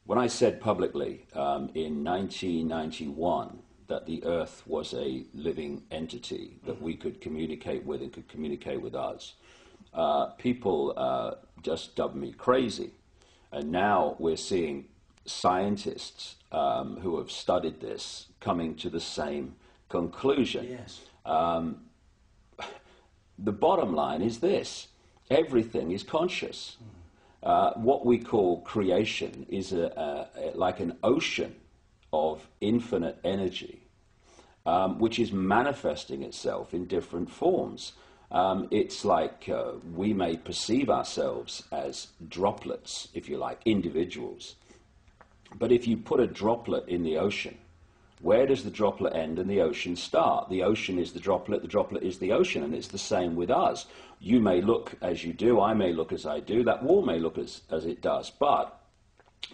When I said publicly in 1991 that the Earth was a living entity that we could communicate with and could communicate with us, people just dubbed me crazy. And now we're seeing scientists who have studied this coming to the same conclusion. Yes. The bottom line is this: everything is conscious. What we call creation is like an ocean of infinite energy, which is manifesting itself in different forms. It's like we may perceive ourselves as droplets, if you like, individuals. But if you put a droplet in the ocean, where does the droplet end and the ocean start? The ocean is the droplet is the ocean, and it's the same with us. You may look as you do, I may look as I do, that wall may look as it does, but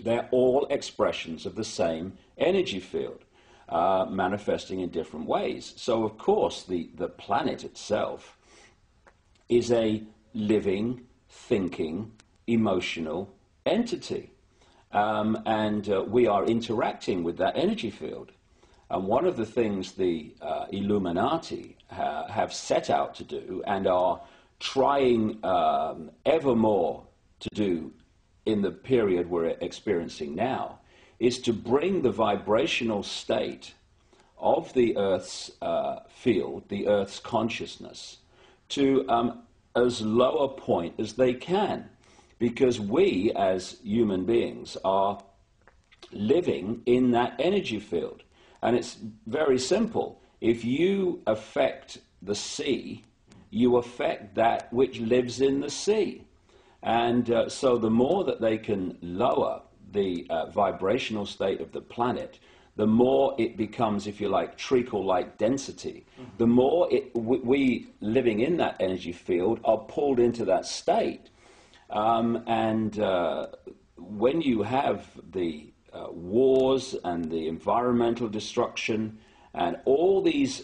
they're all expressions of the same energy field, manifesting in different ways. So, of course, the planet itself is a living, thinking, emotional entity. And we are interacting with that energy field. And one of the things the Illuminati have set out to do and are trying ever more to do in the period we're experiencing now is to bring the vibrational state of the Earth's field, the Earth's consciousness, to as low a point as they can. Because we, as human beings, are living in that energy field. And it's very simple. If you affect the sea, you affect that which lives in the sea. And so the more that they can lower the vibrational state of the planet, the more it becomes, if you like, treacle-like density. The more we living in that energy field are pulled into that state. When you have the wars and the environmental destruction and all these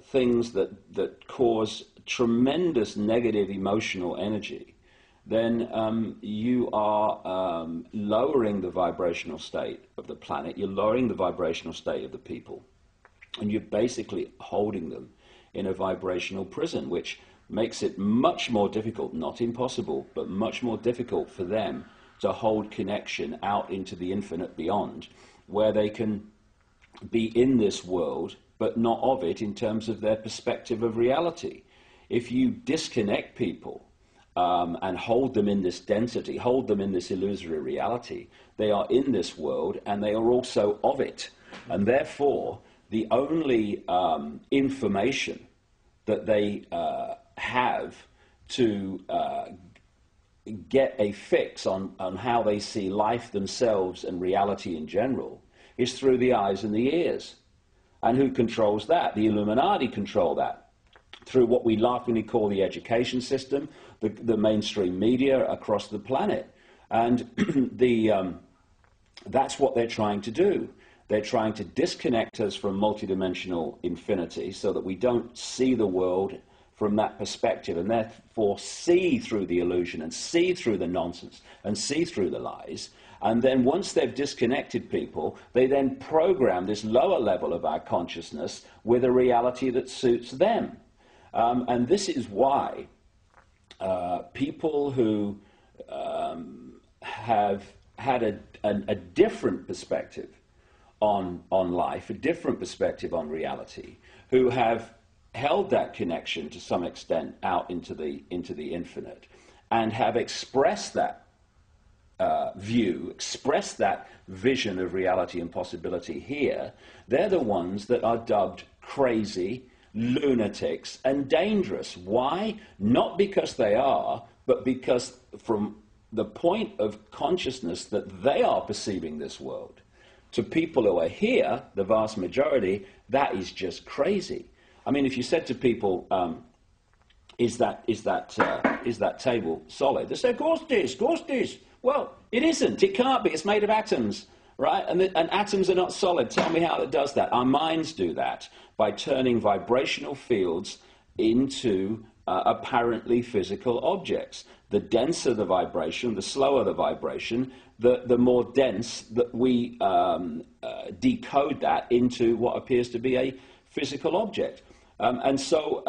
things that cause tremendous negative emotional energy, then you are lowering the vibrational state of the planet, you're lowering the vibrational state of the people, and you're basically holding them in a vibrational prison, which makes it much more difficult, not impossible, but much more difficult for them to hold connection out into the infinite beyond, where they can be in this world, but not of it in terms of their perspective of reality. If you disconnect people and hold them in this density, hold them in this illusory reality, they are in this world and they are also of it. And therefore, the only information that they have to get a fix on how they see life themselves and reality in general is through the eyes and the ears. And who controls that? The Illuminati control that through what we laughingly call the education system, the mainstream media across the planet. And that's what they're trying to do. They're trying to disconnect us from multidimensional infinity so that we don't see the world from that perspective and therefore see through the illusion and see through the nonsense and see through the lies. And then once they've disconnected people, they then program this lower level of our consciousness with a reality that suits them. And this is why people who have had a different perspective on life, a different perspective on reality, who have held that connection to some extent out into the infinite, and have expressed that view, expressed that vision of reality and possibility here, they're the ones that are dubbed crazy, lunatics, and dangerous. Why? Not because they are, but because from the point of consciousness that they are perceiving this world, to people who are here, the vast majority, that is just crazy. I mean, if you said to people, is that table solid? They say, of course it is. Well, it isn't. It can't be. It's made of atoms, right? And atoms are not solid. Tell me how it does that. Our minds do that by turning vibrational fields into apparently physical objects. The denser the vibration, the slower the vibration, the more dense that we decode that into what appears to be a physical object. And so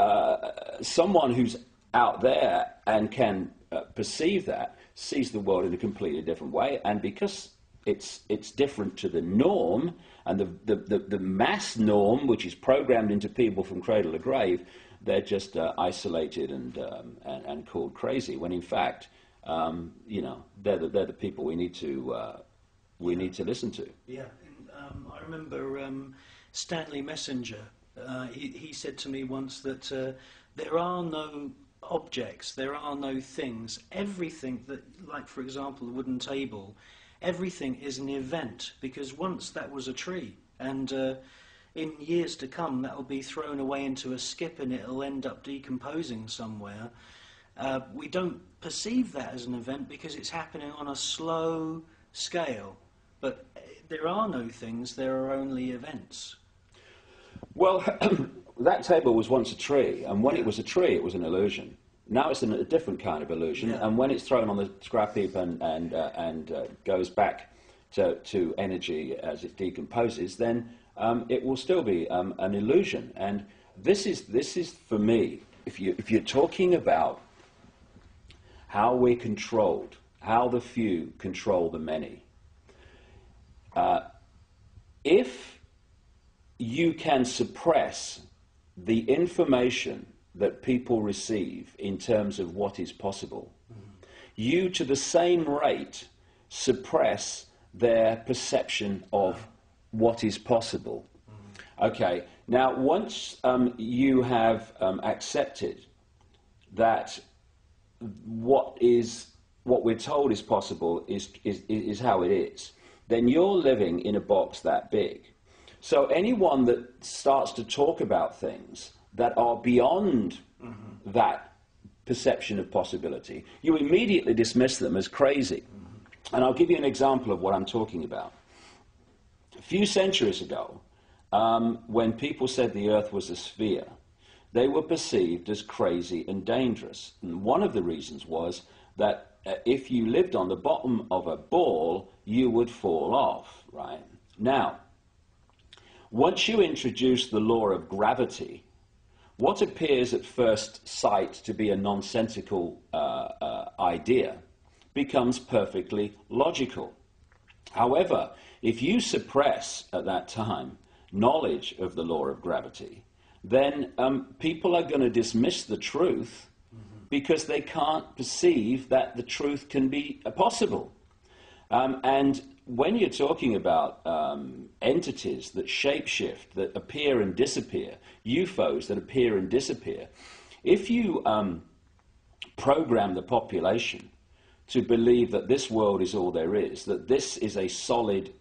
someone who's out there and can perceive that sees the world in a completely different way, and because it's different to the norm and the mass norm, which is programmed into people from cradle to grave, they're just isolated and called crazy. When in fact, they're the people we need to listen to. Yeah, and, I remember Stanley Messenger. He said to me once that there are no objects, there are no things. Everything that, like for example, the wooden table, everything is an event, because once that was a tree, and in years to come that will be thrown away into a skip and it'll end up decomposing somewhere. We don't perceive that as an event because it's happening on a slow scale. But there are no things, there are only events. Well, that table was once a tree, and when it was a tree, it was an illusion. Now it's a different kind of illusion, and when it's thrown on the scrap heap and goes back to energy as it decomposes, then it will still be an illusion. And this is for me, if you're talking about how we're controlled, how the few control the many. If you can suppress the information that people receive in terms of what is possible, you, to the same rate, suppress their perception of what is possible. Okay, now once you have accepted that what we're told is possible is how it is, then you're living in a box that big. So anyone that starts to talk about things that are beyond that perception of possibility, you immediately dismiss them as crazy. And I'll give you an example of what I'm talking about. A few centuries ago, when people said the Earth was a sphere, they were perceived as crazy and dangerous. And one of the reasons was that if you lived on the bottom of a ball, you would fall off, right? Now, once you introduce the law of gravity, what appears at first sight to be a nonsensical idea becomes perfectly logical. However, if you suppress at that time knowledge of the law of gravity, then people are going to dismiss the truth because they can't perceive that the truth can be possible. And when you're talking about entities that shapeshift, that appear and disappear, UFOs that appear and disappear, if you program the population to believe that this world is all there is, that this is a solid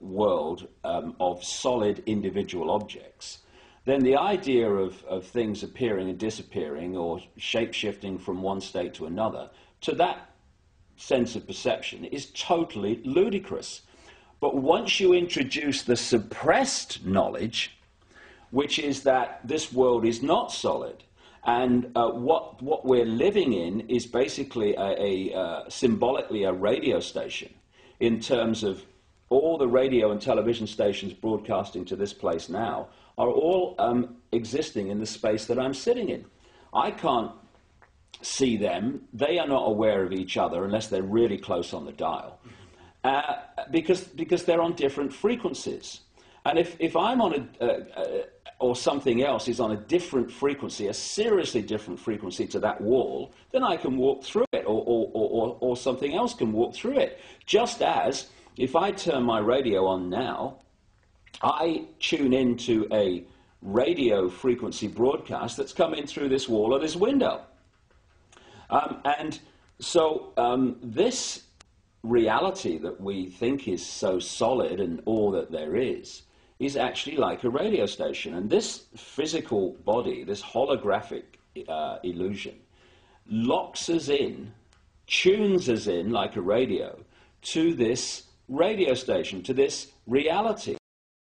world of solid individual objects, then the idea of things appearing and disappearing or shape-shifting from one state to another, to that sense of perception, is totally ludicrous. But once you introduce the suppressed knowledge, which is that this world is not solid, and what we're living in is basically symbolically a radio station, in terms of all the radio and television stations broadcasting to this place now are all existing in the space that I'm sitting in. I can't see them. They are not aware of each other unless they're really close on the dial, because they're on different frequencies. And if I'm on or something else is on a different frequency, a seriously different frequency to that wall, then I can walk through it, or something else can walk through it. Just as if I turn my radio on now, I tune into a radio frequency broadcast that's coming through this wall or this window. And so this reality that we think is so solid and all that there is actually like a radio station. And this physical body, this holographic illusion, locks us in, tunes us in like a radio to this radio station, to this reality.